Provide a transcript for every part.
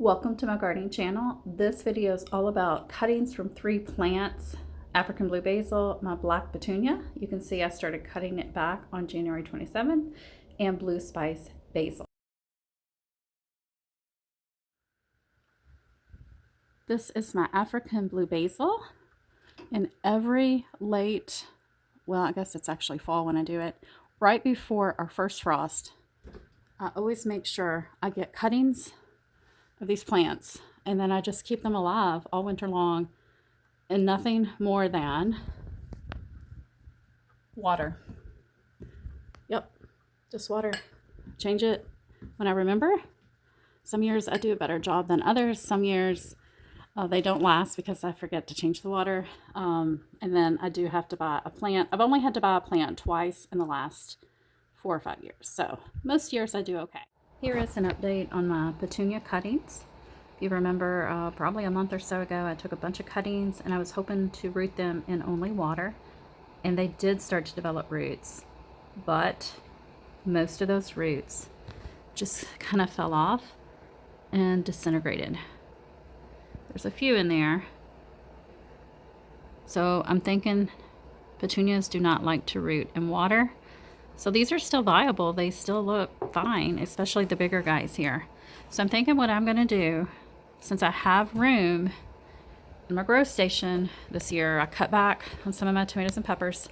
Welcome to my gardening channel. This video is all about cuttings from 3 plants: African blue basil, my black petunia. You can see I started cutting it back on January 27th, and blue spice basil. This is my African blue basil, and every late, well, I guess it's actually fall when I do it, right before our first frost, I always make sure I get cuttings of these plants, and then I just keep them alive all winter long, and nothing more than water. Yep, just water. Change it when I remember. Some years I do a better job than others. Some years they don't last because I forget to change the water, and then I do have to buy a plant. I've only had to buy a plant twice in the last 4 or 5 years, so most years I do okay. Here is an update on my petunia cuttings. If you remember, probably a month or so ago, I took a bunch of cuttings and I was hoping to root them in only water, and they did start to develop roots, but most of those roots just kind of fell off and disintegrated. There's a few in there. So I'm thinking petunias do not like to root in water. So these are still viable. They still look fine, especially the bigger guys here. So I'm thinking what I'm going to do, since I have room in my grow station this year, I cut back on some of my tomatoes and peppers.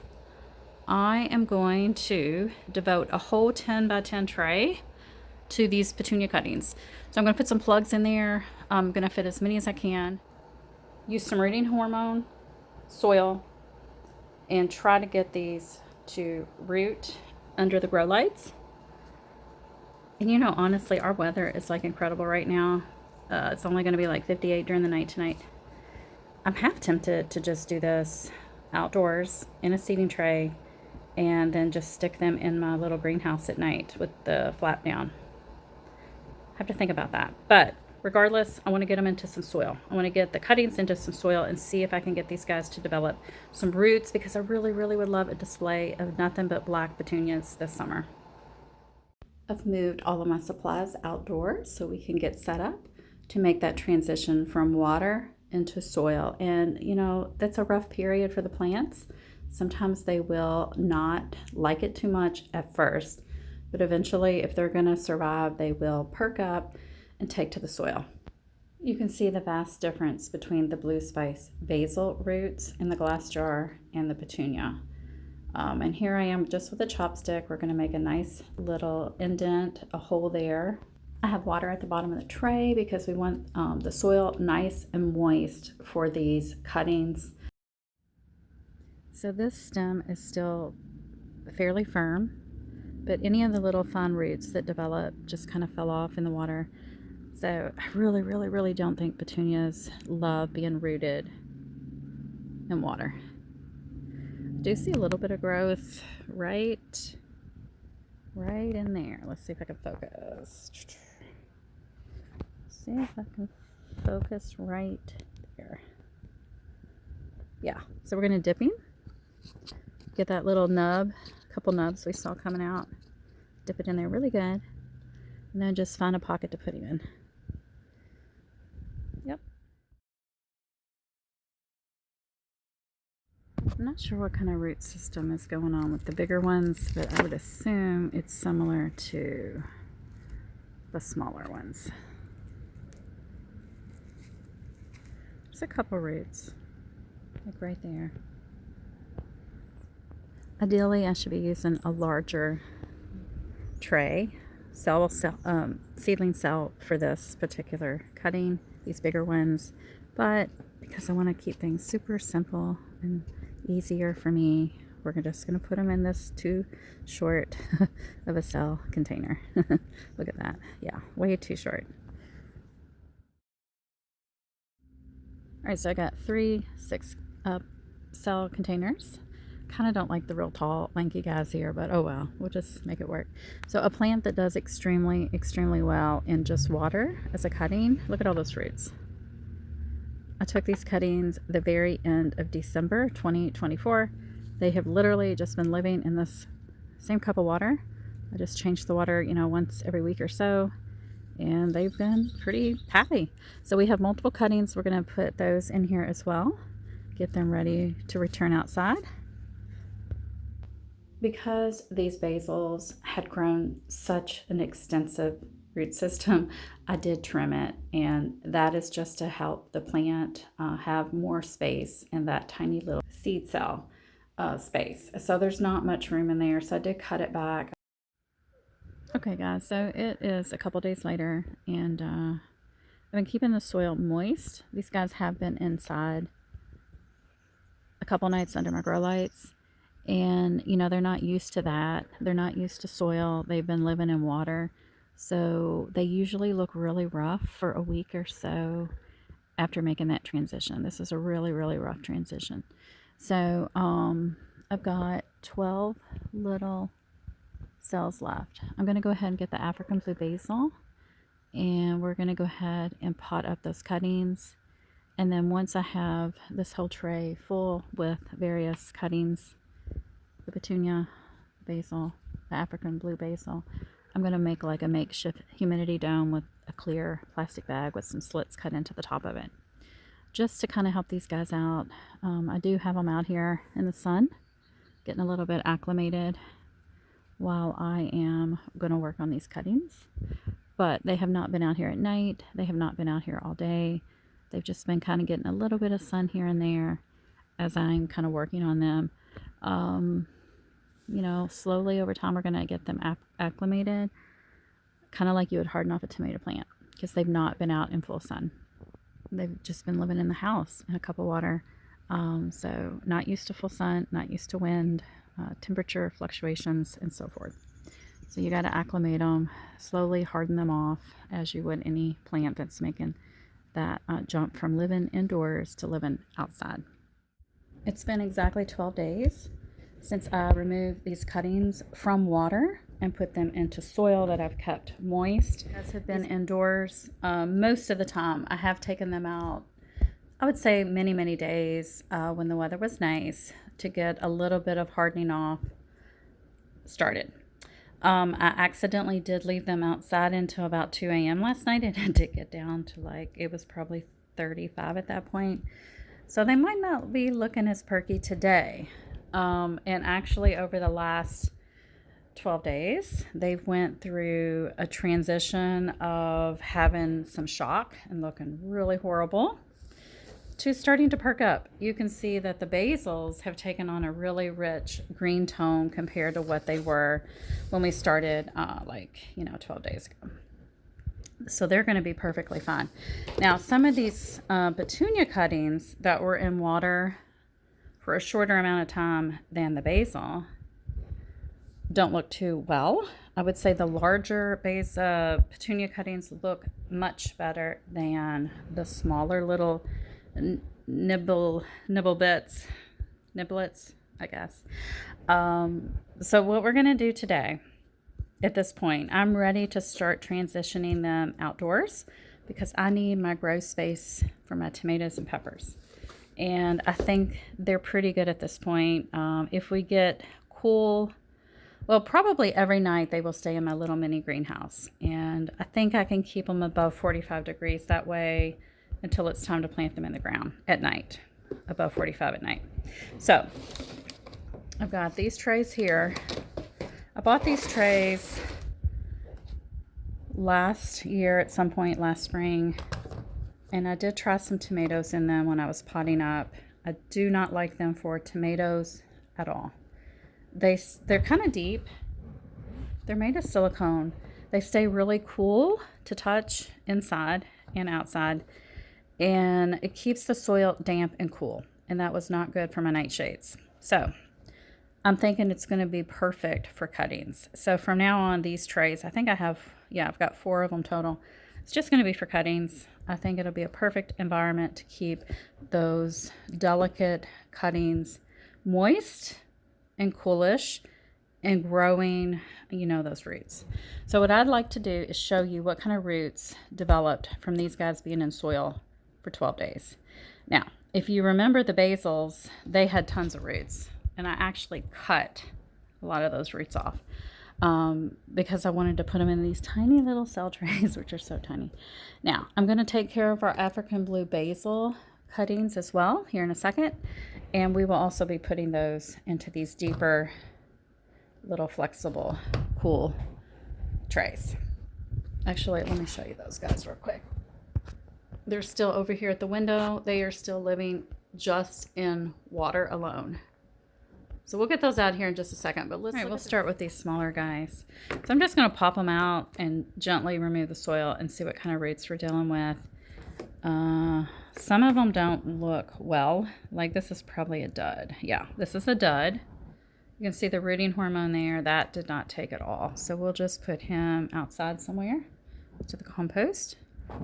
I am going to devote a whole 10 by 10 tray to these petunia cuttings. So I'm going to put some plugs in there. I'm going to fit as many as I can. Use some rooting hormone, soil, and try to get these to root under the grow lights. And you know, honestly, our weather is like incredible right now. It's only going to be like 58 during the night tonight. I'm half tempted to just do this outdoors in a seeding tray and then just stick them in my little greenhouse at night with the flap down. I have to think about that. But regardless, I want to get them into some soil. I want to get the cuttings into some soil and see if I can get these guys to develop some roots, because I really would love a display of nothing but black petunias this summer. I've moved all of my supplies outdoors so we can get set up to make that transition from water into soil. And you know, that's a rough period for the plants. Sometimes they will not like it too much at first, but eventually, if they're going to survive, they will perk up and take to the soil. You can see the vast difference between the blue spice basil roots in the glass jar and the petunia. And here I am just with a chopstick. We're going to make a nice little indent, a hole there. I have water at the bottom of the tray because we want the soil nice and moist for these cuttings. So this stem is still fairly firm, but any of the little fine roots that develop just kind of fell off in the water. So I really don't think petunias love being rooted in water. I do see a little bit of growth right in there. Let's see if I can focus. See if I can focus right there. Yeah, so we're going to dip in. Get that little nub, couple nubs we saw coming out. Dip it in there really good. And then just find a pocket to put him in. Yep. I'm not sure what kind of root system is going on with the bigger ones, but I would assume it's similar to the smaller ones. There's a couple roots, like right there. Ideally, I should be using a larger tray, seedling cell for this particular cutting, these bigger ones, but because I want to keep things super simple and easier for me, we're just going to put them in this too short of a cell container. Look at that. Yeah, way too short. All right, so I got 3 6 cell containers. Kind of don't like the real tall lanky guys here, but oh well, we'll just make it work. So a plant that does extremely well in just water as a cutting, look at all those fruits. I took these cuttings the very end of December 2024. They have literally just been living in this same cup of water. I just change the water, you know, once every week or so, and they've been pretty happy. So we have multiple cuttings. We're going to put those in here as well, get them ready to return outside. Because these basils had grown such an extensive root system, I did trim it, and that is just to help the plant have more space in that tiny little seed cell space. So there's not much room in there, so I did cut it back. Okay guys, so it is a couple days later, and I've been keeping the soil moist. These guys have been inside a couple nights under my grow lights, and you know, they're not used to that. They're not used to soil. They've been living in water, so they usually look really rough for a week or so after making that transition. This is a really rough transition. So I've got 12 little cells left. I'm going to go ahead and get the African blue basil, and we're going to go ahead and pot up those cuttings. And then once I have this whole tray full with various cuttings, the Petunia, basil, the African blue basil, I'm going to make like a makeshift humidity dome with a clear plastic bag with some slits cut into the top of it, just to kind of help these guys out. I do have them out here in the sun, getting a little bit acclimated while I am going to work on these cuttings. But they have not been out here at night. They have not been out here all day. They've just been kind of getting a little bit of sun here and there as I'm kind of working on them. You know, slowly over time, we're going to get them acclimated, kind of like you would harden off a tomato plant, because they've not been out in full sun. They've just been living in the house in a cup of water. So not used to full sun, not used to wind, temperature fluctuations, and so forth. So you got to acclimate them, slowly harden them off as you would any plant that's making that jump from living indoors to living outside. It's been exactly 12 days since I removed these cuttings from water and put them into soil that I've kept moist. As have been indoors most of the time. I have taken them out, I would say many days when the weather was nice, to get a little bit of hardening off started. I accidentally did leave them outside until about 2 a.m. last night, and it did get down to like, it was probably 35 at that point. So they might not be looking as perky today. And actually over the last 12 days, they've went through a transition of having some shock and looking really horrible to starting to perk up. You can see that the basils have taken on a really rich green tone compared to what they were when we started 12 days ago. So they're going to be perfectly fine. Now, some of these Petunia cuttings that were in water for a shorter amount of time than the basil don't look too well. I would say the larger Petunia cuttings look much better than the smaller little niblets, I guess. So what we're going to do today, at this point, I'm ready to start transitioning them outdoors because I need my grow space for my tomatoes and peppers. And I think they're pretty good at this point. If we get cool, well, probably every night they will stay in my little mini greenhouse. And I think I can keep them above 45 degrees that way until it's time to plant them in the ground at night, above 45 at night. So I've got these trays here. I bought these trays last year at some point last spring, and I did try some tomatoes in them when I was potting up. I do not like them for tomatoes at all. They're kind of deep. They're made of silicone. They stay really cool to touch inside and outside, and it keeps the soil damp and cool, and that was not good for my nightshades. So I'm thinking it's going to be perfect for cuttings. So from now on, these trays, I think I've got 4 of them total. It's just going to be for cuttings. I think it'll be a perfect environment to keep those delicate cuttings moist and coolish and growing, those roots. So what I'd like to do is show you what kind of roots developed from these guys being in soil for 12 days. Now, if you remember the basils, they had tons of roots, and I actually cut a lot of those roots off. because I wanted to put them in these tiny little cell trays, which are so tiny. Now, I'm going to take care of our African blue basil cuttings as well here in a second. And we will also be putting those into these deeper, little flexible, cool trays. Actually, let me show you those guys real quick. They're still over here at the window. They are still living just in water alone. So we'll get those out here in just a second, but we'll start with these smaller guys. So I'm just going to pop them out and gently remove the soil and see what kind of roots we're dealing with. Some of them don't look well. Like this is probably a dud. Yeah, this is a dud. You can see the rooting hormone there. That did not take at all. So we'll just put him outside somewhere to the compost.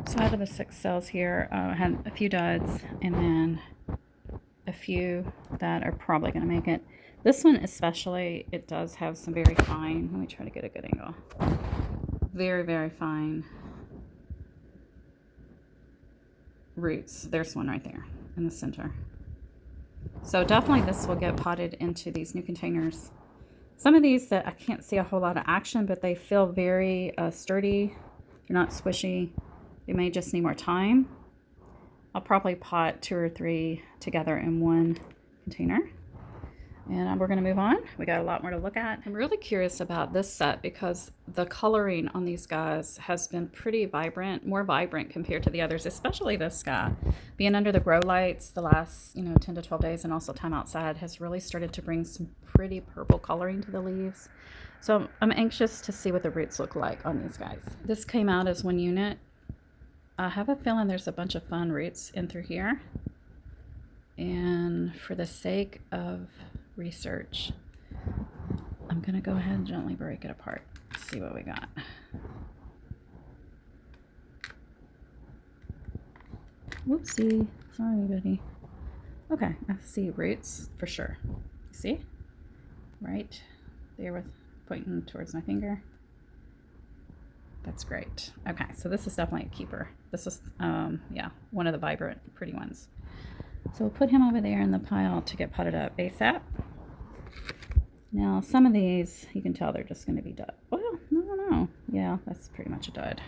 So out of the 6 cells here, I had a few duds and then a few that are probably going to make it. This one especially, it does have some very fine, let me try to get a good angle. Very, very fine roots. There's one right there in the center. So definitely this will get potted into these new containers. Some of these that I can't see a whole lot of action, but they feel very sturdy. They're not squishy. They may just need more time. I'll probably pot 2 or 3 together in one container. And we're going to move on. We got a lot more to look at. I'm really curious about this set because the coloring on these guys has been pretty vibrant, more vibrant compared to the others, especially this guy. Being under the grow lights the last, 10 to 12 days and also time outside has really started to bring some pretty purple coloring to the leaves. So I'm anxious to see what the roots look like on these guys. This came out as one unit. I have a feeling there's a bunch of fun roots in through here. And for the sake of research, I'm going to go ahead and gently break it apart. See what we got. Whoopsie. Sorry, buddy. Okay, I see roots for sure. See? Right there with pointing towards my finger. That's great. Okay, so this is definitely a keeper. This is, yeah, one of the vibrant, pretty ones. So we'll put him over there in the pile to get potted up ASAP. Now, some of these, you can tell they're just going to be dud. Well, no. Yeah, that's pretty much a dud.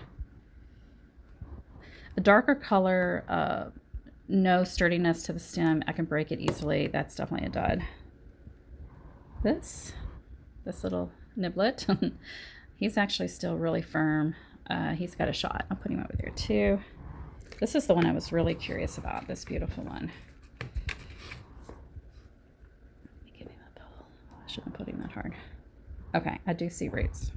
A darker color, no sturdiness to the stem. I can break it easily. That's definitely a dud. This little niblet, he's actually still really firm. He's got a shot. I'll put him over there too. This is the one I was really curious about, this beautiful one. Give him a pull. I shouldn't put him that hard. Okay, I do see roots.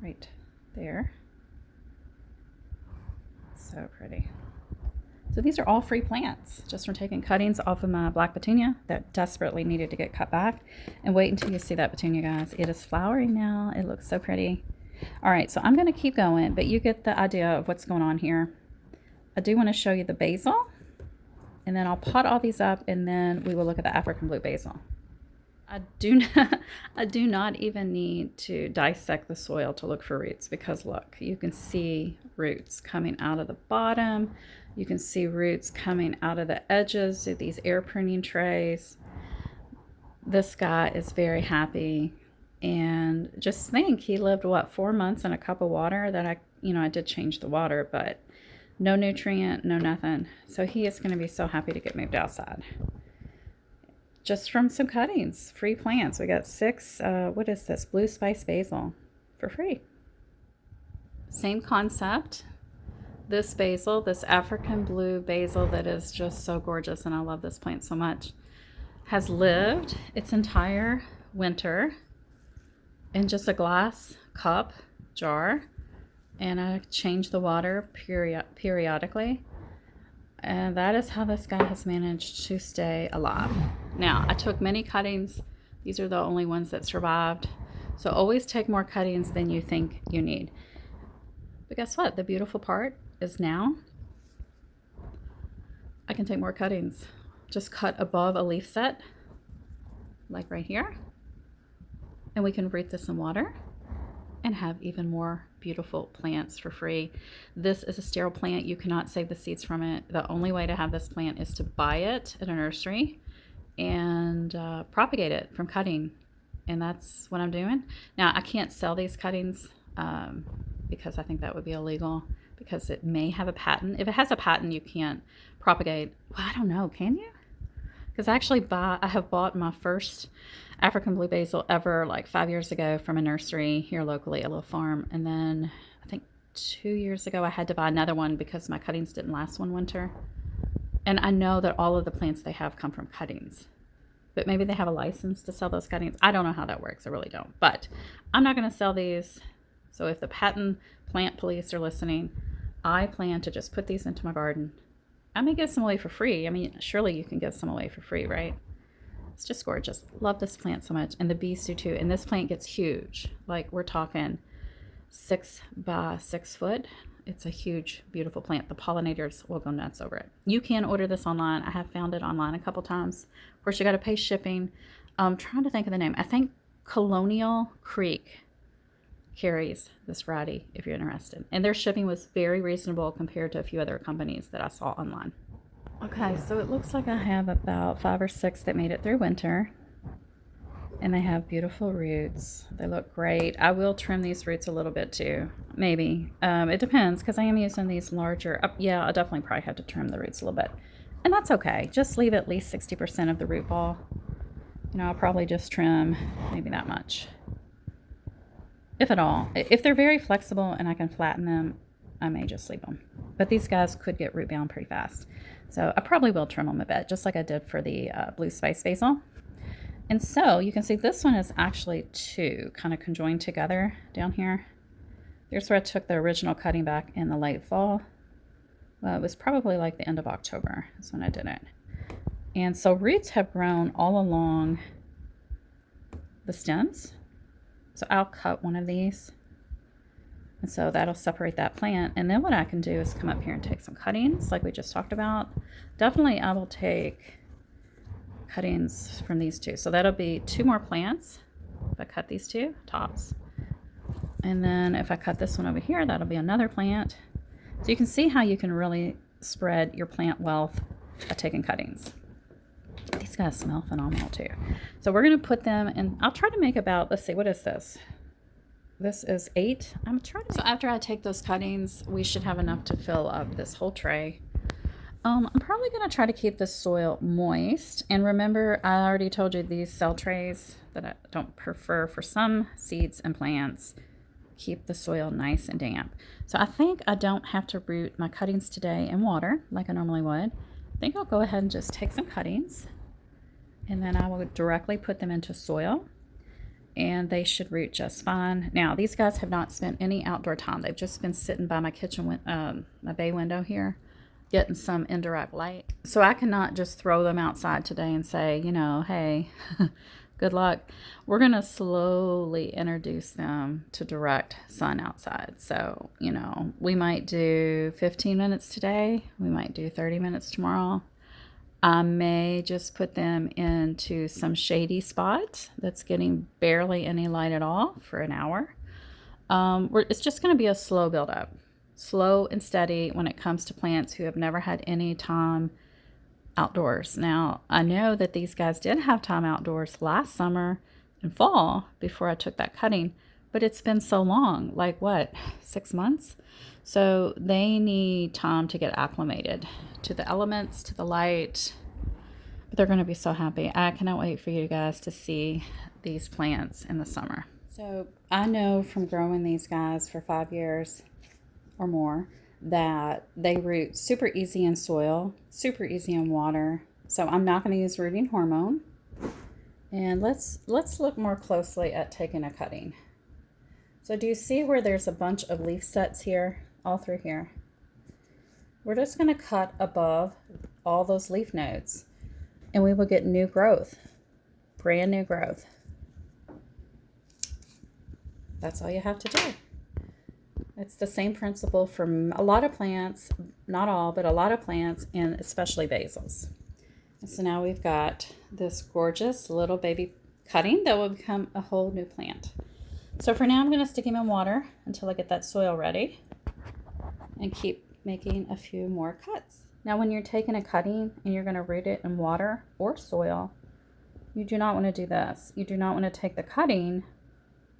Right there. So pretty. So these are all free plants, just from taking cuttings off of my black petunia that desperately needed to get cut back. And wait until you see that petunia, guys. It is flowering now. It looks so pretty. All right, so I'm going to keep going, but you get the idea of what's going on here. I do want to show you the basil, and then I'll pot all these up, and then we will look at the African blue basil. I do not even need to dissect the soil to look for roots, because look, you can see roots coming out of the bottom. You can see roots coming out of the edges of these air pruning trays. This guy is very happy. And just think, he lived, what, 4 months in a cup of water that I did change the water, but no nutrient, no nothing. So he is going to be so happy to get moved outside. Just from some cuttings, free plants. We got 6, what is this? Blue spice basil for free. Same concept. This basil, this African blue basil that is just so gorgeous, and I love this plant so much, has lived its entire winter in just a glass cup jar, and I change the water periodically. And that is how this guy has managed to stay alive. Now, I took many cuttings. These are the only ones that survived. So always take more cuttings than you think you need. But guess what? The beautiful part is now I can take more cuttings. Just cut above a leaf set, like right here. And we can root this in water and have even more beautiful plants for free. This is a sterile plant. You cannot save the seeds from it. The only way to have this plant is to buy it at a nursery and propagate it from cutting. And that's what I'm doing. Now, I can't sell these cuttings because I think that would be illegal because it may have a patent. If it has a patent, you can't propagate. Well, I don't know. Can you? Because I have bought my first African blue basil ever like 5 years ago from a nursery here locally, a little farm. And then I think 2 years ago, I had to buy another one because my cuttings didn't last one winter. And I know that all of the plants they have come from cuttings. But maybe they have a license to sell those cuttings. I don't know how that works. I really don't. But I'm not going to sell these. So if the patent plant police are listening, I plan to just put these into my garden. I may give some away for free. I mean, surely you can give some away for free, right? It's just gorgeous. Love this plant so much. And the bees do too. And this plant gets huge. Like we're talking 6 by 6 foot. It's a huge, beautiful plant. The pollinators will go nuts over it. You can order this online. I have found it online a couple times. Of course, you got to pay shipping. I'm trying to think of the name. I think Colonial Creek carries this variety if you're interested. And their shipping was very reasonable compared to a few other companies that I saw online. Okay, so it looks like I have about 5 or 6 that made it through winter. And they have beautiful roots. They look great. I will trim these roots a little bit too. Maybe. It depends because I am using these larger. Yeah, I'll definitely probably have to trim the roots a little bit. And that's okay. Just leave at least 60% of the root ball. You know, I'll probably just trim maybe that much. If at all. If they're very flexible and I can flatten them, I may just leave them. But these guys could get root bound pretty fast. So I probably will trim them a bit, just like I did for the blue spice basil. And so you can see this one is actually 2 kind of conjoined together down here. Here's where I took the original cutting back in the late fall. Well, it was probably like the end of October is when I did it. And so roots have grown all along the stems. So I'll cut one of these. And so that'll separate that plant. And then what I can do is come up here and take some cuttings like we just talked about. Definitely I will take cuttings from these 2. So that'll be 2 more plants if I cut these 2 tops. And then if I cut this one over here, that'll be another plant. So you can see how you can really spread your plant wealth by taking cuttings. These guys smell phenomenal too. So we're going to put them in. I'll try to make about, let's see, what is this? This is 8. I'm trying to. So after I take those cuttings, we should have enough to fill up this whole tray. I'm probably going to try to keep the soil moist. And remember, I already told you these cell trays that I don't prefer for some seeds and plants keep the soil nice and damp. So I think I don't have to root my cuttings today in water like I normally would. I think I'll go ahead and just take some cuttings and then I will directly put them into soil and they should root just fine. Now, these guys have not spent any outdoor time. They've just been sitting by my kitchen, my bay window here, getting some indirect light. So I cannot just throw them outside today and say, you know, hey, good luck. We're going to slowly introduce them to direct sun outside. So, you know, we might do 15 minutes today. We might do 30 minutes tomorrow. I may just put them into some shady spot that's getting barely any light at all for an hour. It's just going to be a slow build up. Slow and steady when it comes to plants who have never had any time outdoors. Now, I know that these guys did have time outdoors last summer and fall before I took that cutting, but it's been so long, like what, 6 months? So they need time to get acclimated to the elements, to the light. But they're going to be so happy. I cannot wait for you guys to see these plants in the summer. So I know from growing these guys for 5 years or more that they root super easy in soil, super easy in water. So I'm not going to use rooting hormone. And let's look more closely at taking a cutting. So do you see where there's a bunch of leaf sets here, all through here? We're just going to cut above all those leaf nodes and we will get new growth, brand new growth. That's all you have to do. It's the same principle for a lot of plants, not all, but a lot of plants, and especially basils. And so now we've got this gorgeous little baby cutting that will become a whole new plant. So for now, I'm going to stick him in water until I get that soil ready and keep making a few more cuts. Now, when you're taking a cutting and you're going to root it in water or soil, you do not want to do this. You do not want to take the cutting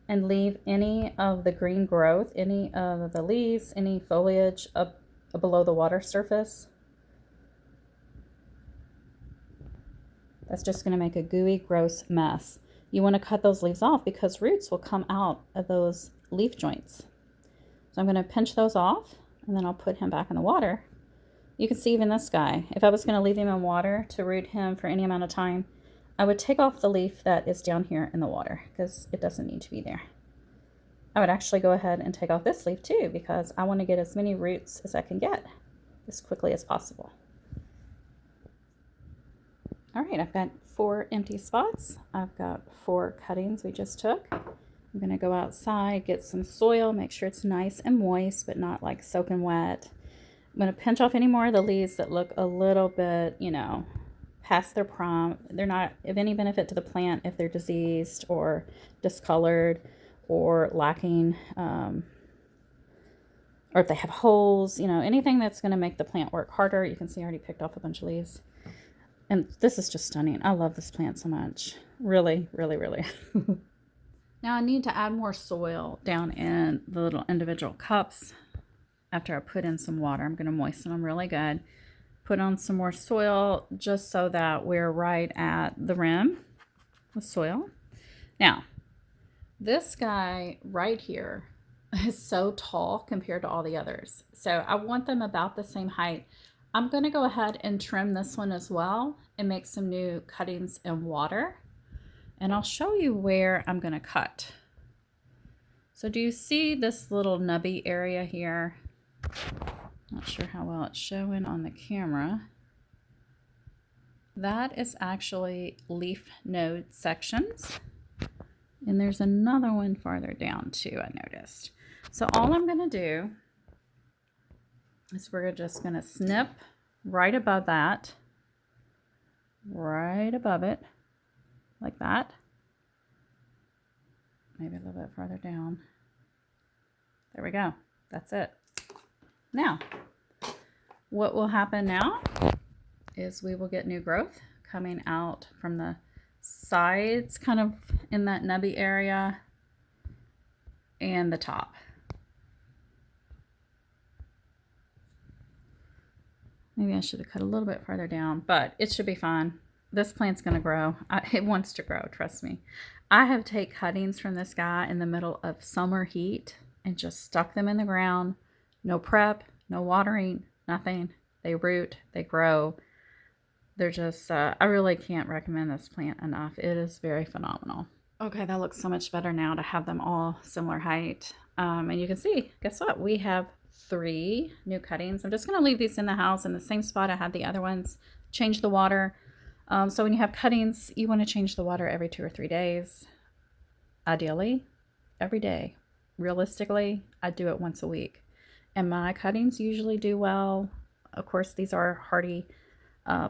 and leave any of the green growth, any of the leaves, any foliage up below the water surface. That's just going to make a gooey, gross mess. You want to cut those leaves off because roots will come out of those leaf joints. So I'm going to pinch those off, and then I'll put him back in the water. You can see even this guy. If I was going to leave him in water to root him for any amount of time, I would take off the leaf that is down here in the water because it doesn't need to be there. I would actually go ahead and take off this leaf too because I want to get as many roots as I can get as quickly as possible. All right, I've got 4 empty spots. I've got 4 cuttings we just took. I'm going to go outside, get some soil, make sure it's nice and moist, but not like soaking wet. I'm going to pinch off any more of the leaves that look a little bit, you know, past their prime. They're not of any benefit to the plant if they're diseased or discolored or lacking, or if they have holes, you know, anything that's going to make the plant work harder. You can see I already picked off a bunch of leaves. And this is just stunning. I love this plant so much. Really, really, really. Now I need to add more soil down in the little individual cups. After I put in some water, I'm going to moisten them really good. Put on some more soil just so that we're right at the rim with soil. Now, this guy right here is so tall compared to all the others. So I want them about the same height. I'm going to go ahead and trim this one as well and make some new cuttings in water. And I'll show you where I'm going to cut. So do you see this little nubby area here? Not sure how well it's showing on the camera. That is actually leaf node sections. And there's another one farther down too, I noticed. So all I'm going to do is we're just going to snip right above that, right above it, like that. Maybe a little bit farther down. There we go. That's it. Now, what will happen now is we will get new growth coming out from the sides, kind of in that nubby area, and the top. Maybe I should have cut a little bit farther down, but it should be fine. This plant's going to grow. It wants to grow, trust me. I have taken cuttings from this guy in the middle of summer heat and just stuck them in the ground. No prep, no watering, nothing. They root, they grow. They're just, I really can't recommend this plant enough. It is very phenomenal. Okay, that looks so much better now to have them all similar height. And you can see, guess what? We have 3 new cuttings. I'm just going to leave these in the house in the same spot I had the other ones. Change the water. So when you have cuttings, you want to change the water every 2 or 3 days. Ideally, every day. Realistically, I do it once a week. And my cuttings usually do well. Of course, these are hardy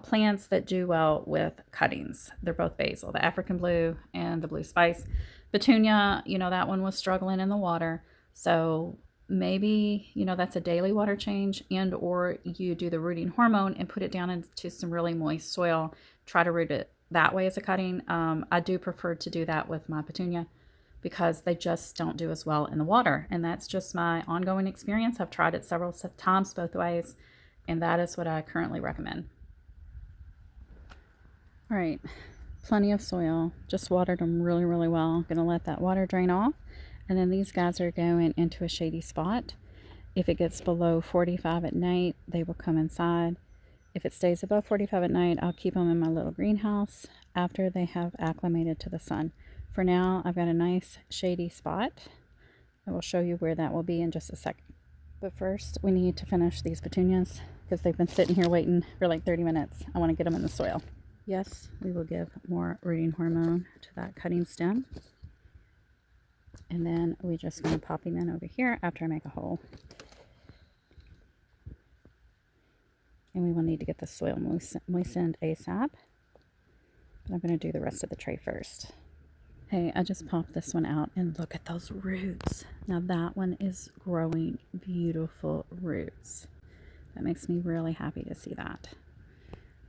plants that do well with cuttings. They're both basil, the African blue and the blue spice. Petunia, you know, that one was struggling in the water. So maybe, you know, that's a daily water change, and or you do the rooting hormone and put it down into some really moist soil. Try to root it that way as a cutting. I do prefer to do that with my petunia because they just don't do as well in the water. And that's just my ongoing experience. I've tried it several times both ways, and that is what I currently recommend. All right, plenty of soil. Just watered them really, really well. Gonna let that water drain off. And then these guys are going into a shady spot. If it gets below 45 at night, they will come inside. If it stays above 45 at night, I'll keep them in my little greenhouse after they have acclimated to the sun. For now, I've got a nice shady spot. I will show you where that will be in just a second. But first, we need to finish these petunias because they've been sitting here waiting for like 30 minutes. I want to get them in the soil. Yes, we will give more rooting hormone to that cutting stem. And then we're just going to pop him in over here after I make a hole. And we will need to get the soil moistened ASAP. But I'm going to do the rest of the tray first. Hey, I just popped this one out and look at those roots. Now that one is growing beautiful roots. That makes me really happy to see that.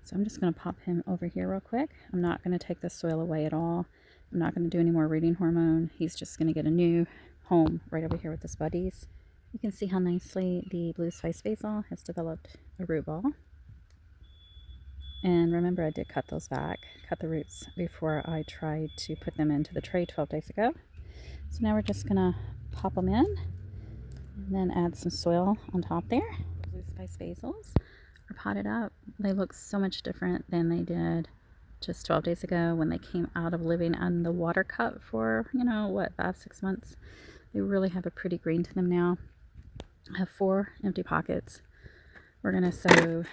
So I'm just going to pop him over here real quick. I'm not going to take the soil away at all. I'm not going to do any more rooting hormone. He's just going to get a new home right over here with his buddies. You can see how nicely the blue spice basil has developed a root ball. And remember, I did cut those back, cut the roots before I tried to put them into the tray 12 days ago. So now we're just going to pop them in and then add some soil on top there. Blue spice basils are potted up. They look so much different than they did just 12 days ago when they came out of living on the water cup for, you know, what, 5-6 months. They really have a pretty green to them now. I have 4 empty pockets. We're going to sow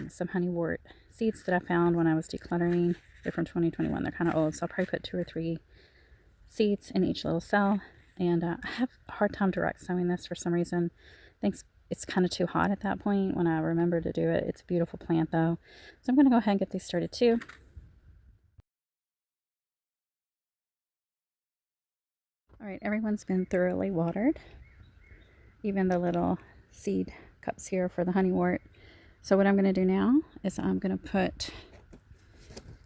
some honeywort seeds that I found when I was decluttering. They're from 2021. They're kind of old, so I'll probably put 2 or 3 seeds in each little cell. And I have a hard time direct sowing this for some reason. I think it's kind of too hot at that point when I remember to do it. It's a beautiful plant though. So I'm going to go ahead and get these started too. All right, everyone's been thoroughly watered. Even the little seed cups here for the honeywort. So what I'm going to do now is I'm going to put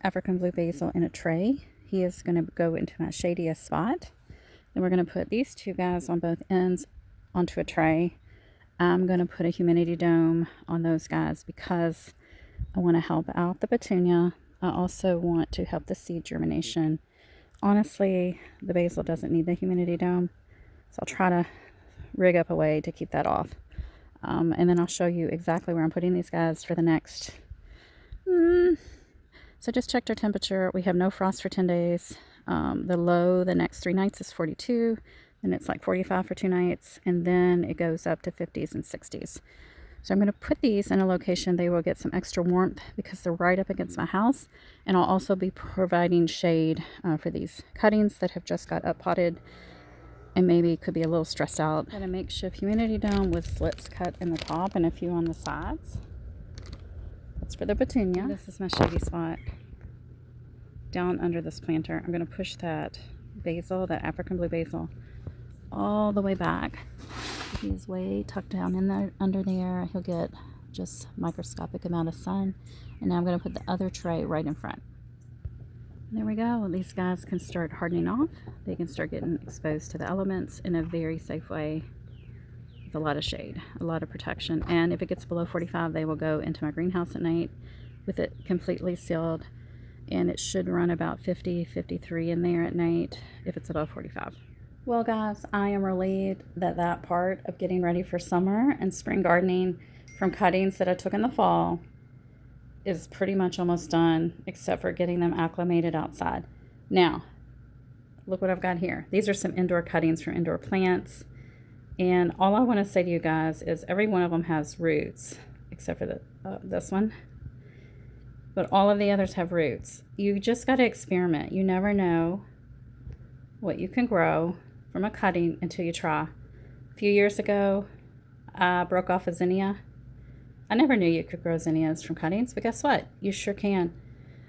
African blue basil in a tray. He is going to go into my shadiest spot. Then we're going to put these 2 guys on both ends onto a tray. I'm going to put a humidity dome on those guys because I want to help out the petunia. I also want to help the seed germination. Honestly, the basil doesn't need the humidity dome, so I'll try to rig up a way to keep that off. And then I'll show you exactly where I'm putting these guys for the next... So just checked our temperature. We have no frost for 10 days. The low the next 3 nights is 42. And it's like 45 for 2 nights. And then it goes up to 50s and 60s. So I'm going to put these in a location they will get some extra warmth because they're right up against my house. And I'll also be providing shade for these cuttings that have just got up potted and maybe could be a little stressed out. Got a makeshift humidity dome with slits cut in the top and a few on the sides. That's for the petunia. This is my shady spot down under this planter. I'm going to push that basil, that African blue basil, all the way back. He's way tucked down in there, under there. He'll get just microscopic amount of sun. And now I'm going to put the other tray right in front. There we go. These guys can start hardening off. They can start getting exposed to the elements in a very safe way with a lot of shade, a lot of protection. And if it gets below 45, they will go into my greenhouse at night with it completely sealed. And it should run about 50, 53 in there at night if it's above 45. Well guys, I am relieved that that part of getting ready for summer and spring gardening from cuttings that I took in the fall is pretty much almost done, except for getting them acclimated outside. Now, look what I've got here. These are some indoor cuttings from indoor plants. And all I want to say to you guys is every one of them has roots, except for this one. But all of the others have roots. You just got to experiment. You never know what you can grow from a cutting until you try. A few years ago, I broke off a zinnia. I never knew you could grow zinnias from cuttings, but guess what? You sure can.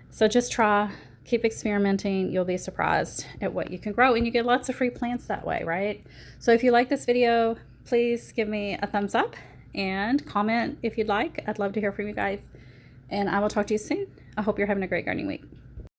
So just try, keep experimenting. You'll be surprised at what you can grow, and you get lots of free plants that way, right? So if you like this video, please give me a thumbs up and comment if you'd like. I'd love to hear from you guys, and I will talk to you soon. I hope you're having a great gardening week.